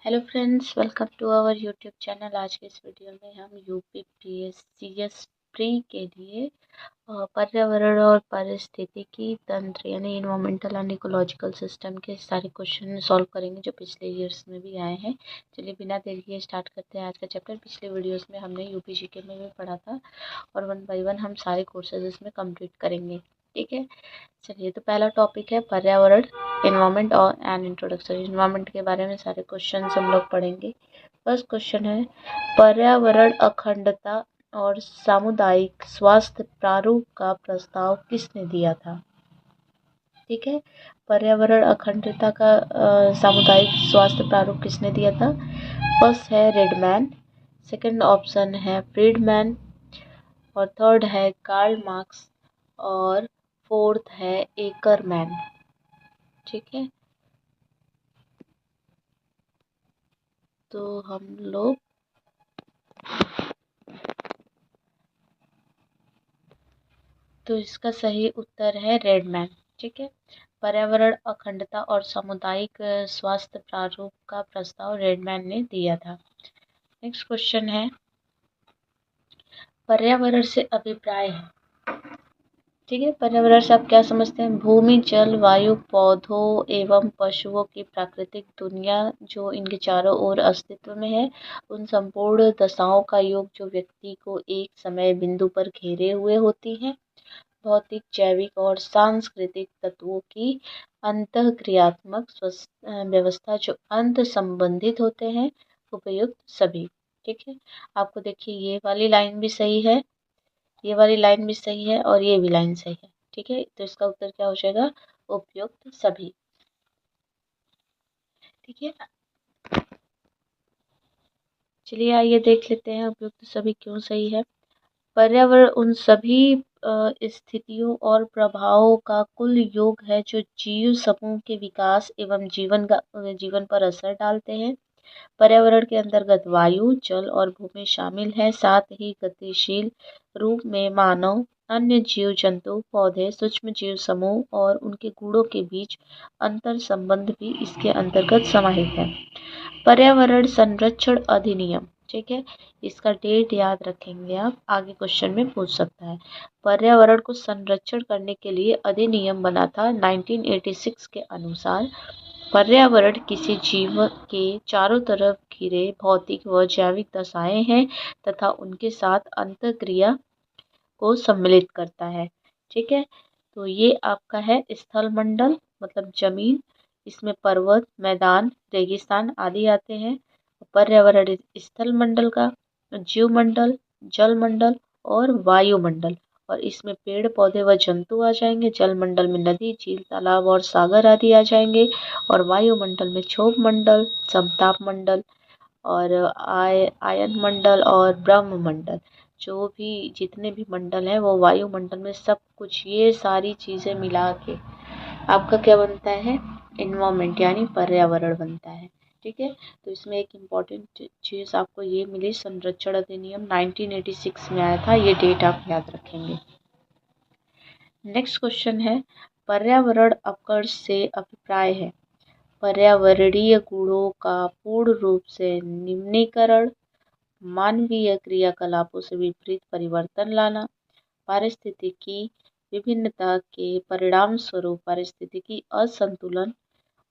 Hello friends, welcome to our YouTube channel. आज के इस वीडियो में हम यूपी पीएससीएस प्री के लिए पर्यावरण और पारिस्थितिकी तंत्र यानी इन्वायरमेंटल एंड इकोलॉजिकल सिस्टम के सारे क्वेश्चन सॉल्व करेंगे जो पिछले ईयर्स में भी आए हैं। चलिए बिना देरी के स्टार्ट करते हैं आज का चैप्टर। पिछले वीडियोस में हमने यूपी जीके में भी पढ़ा था और 1 बाय 1 हम सारे कोर्सेज इसमें कंप्लीट करेंगे। ठीक है, चलिए तो पहला टॉपिक है पर्यावरण, इन्वायरमेंट और एन इंट्रोडक्शन। इन्वायरमेंट के बारे में सारे क्वेश्चन हम लोग पढ़ेंगे। फर्स्ट क्वेश्चन है, पर्यावरण अखंडता और सामुदायिक स्वास्थ्य प्रारूप का प्रस्ताव किसने दिया था? ठीक है, पर्यावरण अखंडता का सामुदायिक स्वास्थ्य प्रारूप किसने दिया था? फर्स्ट है रेडमैन, सेकंड ऑप्शन है फ्रीडमैन, और थर्ड है कार्ल मार्क्स, और फोर्थ है एकरमैन। ठीक है, तो हम लोग तो इसका सही उत्तर है रेडमैन। ठीक है, पर्यावरण अखंडता और सामुदायिक स्वास्थ्य प्रारूप का प्रस्ताव रेडमैन ने दिया था। नेक्स्ट क्वेश्चन है, पर्यावरण से अभिप्राय है। ठीक है, पर्यावरण से आप क्या समझते हैं? भूमि, जल, वायु, पौधों एवं पशुओं की प्राकृतिक दुनिया जो इनके चारों ओर अस्तित्व में है, उन संपूर्ण दशाओं का योग जो व्यक्ति को एक समय बिंदु पर घेरे हुए होती हैं। भौतिक, जैविक और सांस्कृतिक तत्वों की अंतःक्रियात्मक व्यवस्था जो अंत संबंधित होते हैं, उपयुक्त सभी। ठीक है, आपको देखिए ये वाली लाइन भी सही है, ये वाली लाइन भी सही है और ये भी लाइन सही है। ठीक है, तो इसका उत्तर क्या हो जाएगा? उपयुक्त सभी। ठीक है, चलिए आइए देख लेते हैं उपयुक्त सभी क्यों सही है। पर्यावरण उन सभी स्थितियों और प्रभावों का कुल योग है जो जीव समूह के विकास एवं जीवन पर असर डालते हैं। पर्यावरण के अंतर्गत वायु, जल और भूमि शामिल है। साथ ही गतिशील रूप में मानव, अन्य जीव जंतु, पौधे, सूक्ष्म जीव समूह और उनके गुणों के बीच अंतर संबंध भी इसके अंतर्गत समाहित है। पर्यावरण संरक्षण अधिनियम, ठीक है, इसका डेट याद रखेंगे आप, आगे क्वेश्चन में पूछ सकता है। पर्यावरण को संरक्षण करने के लिए अधिनियम बना था 1986 के अनुसार। पर्यावरण किसी जीव के चारों तरफ घिरे भौतिक व जैविक दशाएं हैं तथा उनके साथ अंतःक्रिया को सम्मिलित करता है। ठीक है, तो ये आपका है स्थल मंडल मतलब जमीन, इसमें पर्वत, मैदान, रेगिस्तान आदि आते हैं। पर्यावरण स्थल मंडल का जीव मंडल, जल मंडल और वायुमंडल, और इसमें पेड़ पौधे व जंतु आ जाएंगे। जल मंडल में नदी, झील, तालाब और सागर आदि आ जाएंगे, और वायुमंडल में क्षोभ मंडल, समताप मंडल और आयन मंडल और ब्रह्म मंडल, जो भी जितने भी मंडल हैं वो वायुमंडल में सब कुछ, ये सारी चीज़ें मिला के आपका क्या बनता है? इन्वायरमेंट यानी पर्यावरण बनता है। ठीक है, तो इसमें एक इम्पॉर्टेंट चीज़ आपको ये मिली, संरक्षण अधिनियम 1986 में आया था, ये डेट आप याद रखेंगे। नेक्स्ट क्वेश्चन है, पर्यावरण अपकर्ष से अभिप्राय है। पर्यावरणीय गुणों का पूर्ण रूप से निम्नीकरण, मानवीय क्रियाकलापों से विपरीत परिवर्तन लाना, पारिस्थितिकी विभिन्नता के परिणाम स्वरूप पारिस्थितिकी असंतुलन,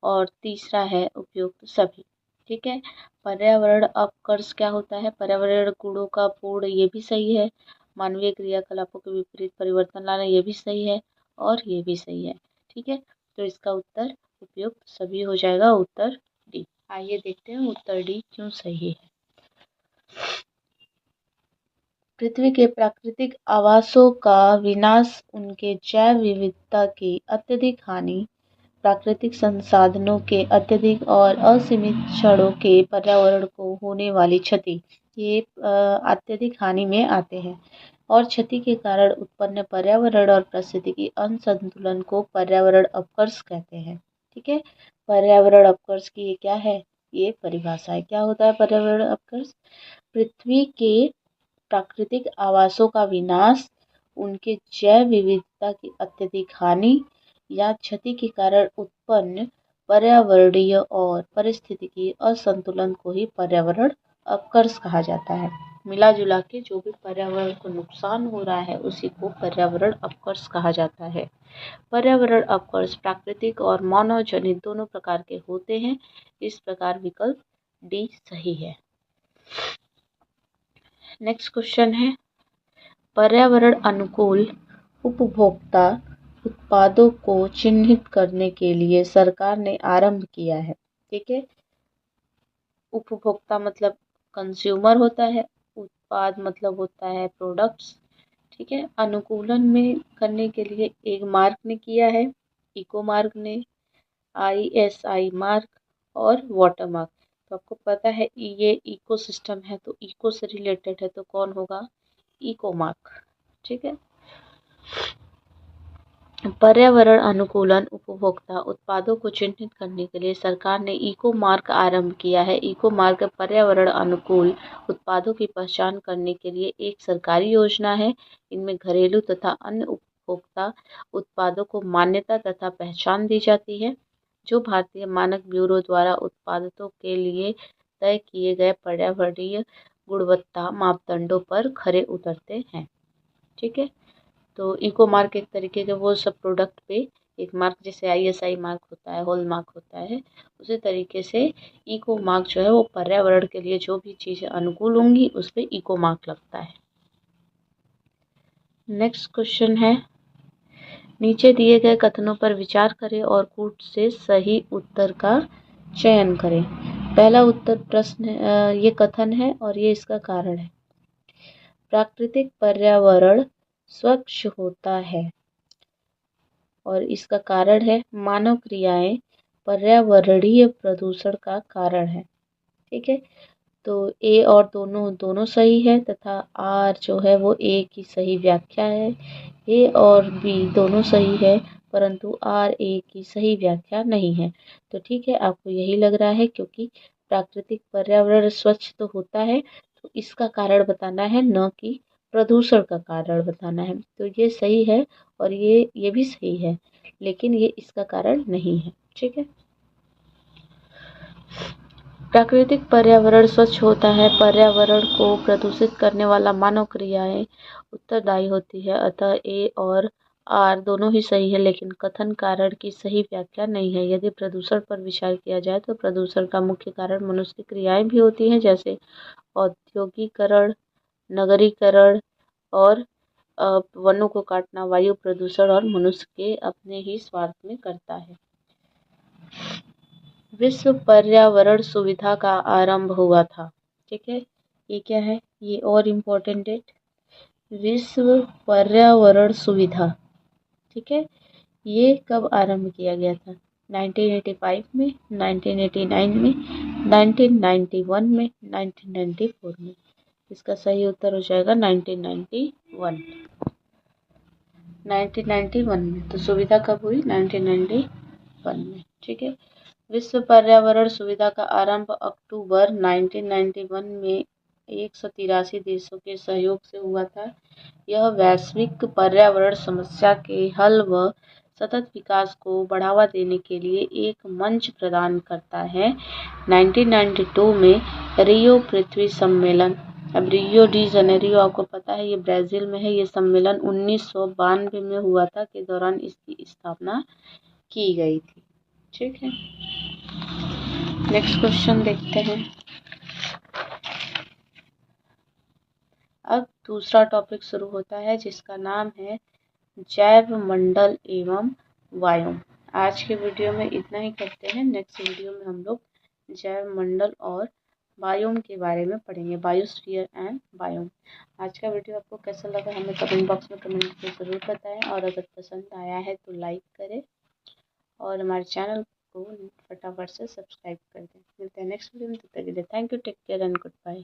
और तीसरा है उपयुक्त सभी। ठीक है, पर्यावरण अपकर्ष क्या होता है? पर्यावरण गुणों का पूर्ण, ये भी सही है। मानवीय क्रियाकलापों के विपरीत परिवर्तन लाना, ये भी सही है और ये भी सही है। ठीक है, तो इसका उत्तर उपयुक्त सभी हो जाएगा, उत्तर डी। आइए देखते हैं उत्तर डी क्यों सही है। पृथ्वी के प्राकृतिक आवासों का विनाश, उनके जैव विविधता की अत्यधिक हानि, प्राकृतिक संसाधनों के अत्यधिक और असीमित क्षणों के पर्यावरण को होने वाली क्षति, ये अत्यधिक हानि में आते हैं। और क्षति के कारण उत्पन्न पर्यावरण और पारिस्थितिकी असंतुलन को पर्यावरण अपकर्ष कहते हैं। ठीक है, पर्यावरण अपकर्ष की ये क्या है? ये परिभाषा है। क्या होता है पर्यावरण अपकर्ष? पृथ्वी के प्राकृतिक आवासों का विनाश, उनके जैव विविधता की अत्यधिक हानि या क्षति के कारण उत्पन्न पर्यावरणीय और पारिस्थितिकी असंतुलन को ही पर्यावरण अपकर्ष कहा जाता है। मिला जुला के जो भी पर्यावरण को नुकसान हो रहा है उसी को पर्यावरण अपकर्ष कहा जाता है। पर्यावरण अपकर्ष प्राकृतिक और मानव जनित दोनों प्रकार के होते हैं। इस प्रकार विकल्प डी सही है। नेक्स्ट क्वेश्चन है, पर्यावरण अनुकूल उपभोक्ता उत्पादों को चिन्हित करने के लिए सरकार ने आरंभ किया है। ठीक है, उपभोक्ता मतलब कंज्यूमर होता है, उत्पाद मतलब होता है प्रोडक्ट्स। ठीक है, अनुकूलन में करने के लिए एक मार्क ने किया है, इको मार्क ने, ISI मार्क और वाटर मार्क। तो आपको पता है ये इको सिस्टम है तो इको से रिलेटेड है तो कौन होगा, इको मार्क। ठीक है, पर्यावरण अनुकूलन उपभोक्ता उत्पादों को चिन्हित करने के लिए सरकार ने इको मार्क आरंभ किया है। इको मार्क पर्यावरण अनुकूल उत्पादों की पहचान करने के लिए एक सरकारी योजना है। इनमें घरेलू तथा अन्य उपभोक्ता उत्पादों को मान्यता तथा पहचान दी जाती है, जो भारतीय मानक ब्यूरो द्वारा उत्पादों के लिए तय किए गए पर्यावरणीय गुणवत्ता मापदंडों पर खरे उतरते हैं। ठीक है, तो इको मार्क एक तरीके के वो सब प्रोडक्ट पे एक मार्क, जैसे ISI मार्क होता है, हॉल मार्क होता है, उसी तरीके से इको मार्क जो है वो पर्यावरण के लिए जो भी चीज़ें अनुकूल होंगी उस पर इको मार्क लगता है। नेक्स्ट क्वेश्चन है, नीचे दिए गए कथनों पर विचार करें और कूट से सही उत्तर का चयन करें। पहला उत्तर प्रश्न ये कथन है और ये इसका कारण है। प्राकृतिक पर्यावरण स्वच्छ होता है और इसका कारण है मानव क्रियाएं पर्यावरणीय प्रदूषण का कारण है। ठीक है, तो ए और दोनों सही है तथा आर जो है वो ए की सही व्याख्या है। ए और बी दोनों सही है परंतु आर ए की सही व्याख्या नहीं है। तो ठीक है, आपको यही लग रहा है क्योंकि प्राकृतिक पर्यावरण स्वच्छ तो होता है तो इसका कारण बताना है, न कि प्रदूषण का कारण बताना है। तो ये सही है और ये भी सही है, लेकिन ये इसका कारण नहीं है। ठीक है, प्राकृतिक पर्यावरण स्वच्छ होता है, पर्यावरण को प्रदूषित करने वाला मानव क्रियाएं उत्तरदायी होती है। अतः ए और आर दोनों ही सही है, लेकिन कथन कारण की सही व्याख्या नहीं है। यदि प्रदूषण पर विचार किया जाए तो प्रदूषण का मुख्य कारण मनुष्य की क्रियाएं भी होती हैं, जैसे औद्योगिकरण, नगरीकरण और वनों को काटना, वायु प्रदूषण और मनुष्य के अपने ही स्वार्थ में करता है। विश्व पर्यावरण सुविधा का आरंभ हुआ था। ठीक है, ये क्या है, ये और इम्पोर्टेंट डेट, विश्व पर्यावरण सुविधा। ठीक है, ये कब आरंभ किया गया था, 1985 में, 1989 में, 1991 में, 1994 में। इसका सही उत्तर हो जाएगा 1991। 1991 में, तो सुविधा कब हुई, 1991 में। ठीक है, विश्व पर्यावरण सुविधा का आरंभ अक्टूबर 1991 में 183 देशों के सहयोग से हुआ था। यह वैश्विक पर्यावरण समस्या के हल व सतत विकास को बढ़ावा देने के लिए एक मंच प्रदान करता है। 1992 में रियो पृथ्वी सम्मेलन, अब रियो डी जनेरियो आपको पता है ये ब्राज़ील में है, ये सम्मेलन 1992 में हुआ था, के दौरान इसकी स्थापना की गई थी। ठीक है, नेक्स्ट क्वेश्चन देखते हैं। अब दूसरा टॉपिक शुरू होता है जिसका नाम है जैव मंडल एवं वायुम। आज के वीडियो में इतना ही करते हैं। नेक्स्ट वीडियो में हम लोग जैव मंडल और वायुम के बारे में पढ़ेंगे, बायोस्फीयर एंड वायुम। आज का वीडियो आपको कैसा लगा हमें कमेंट बॉक्स में कमेंट करके ज़रूर बताएं, और अगर पसंद आया है तो लाइक करें और हमारे चैनल को फटाफट से सब्सक्राइब कर दें। मिलते हैं नेक्स्ट वीडियो में, तब तक के लिए thank you, take care and good bye.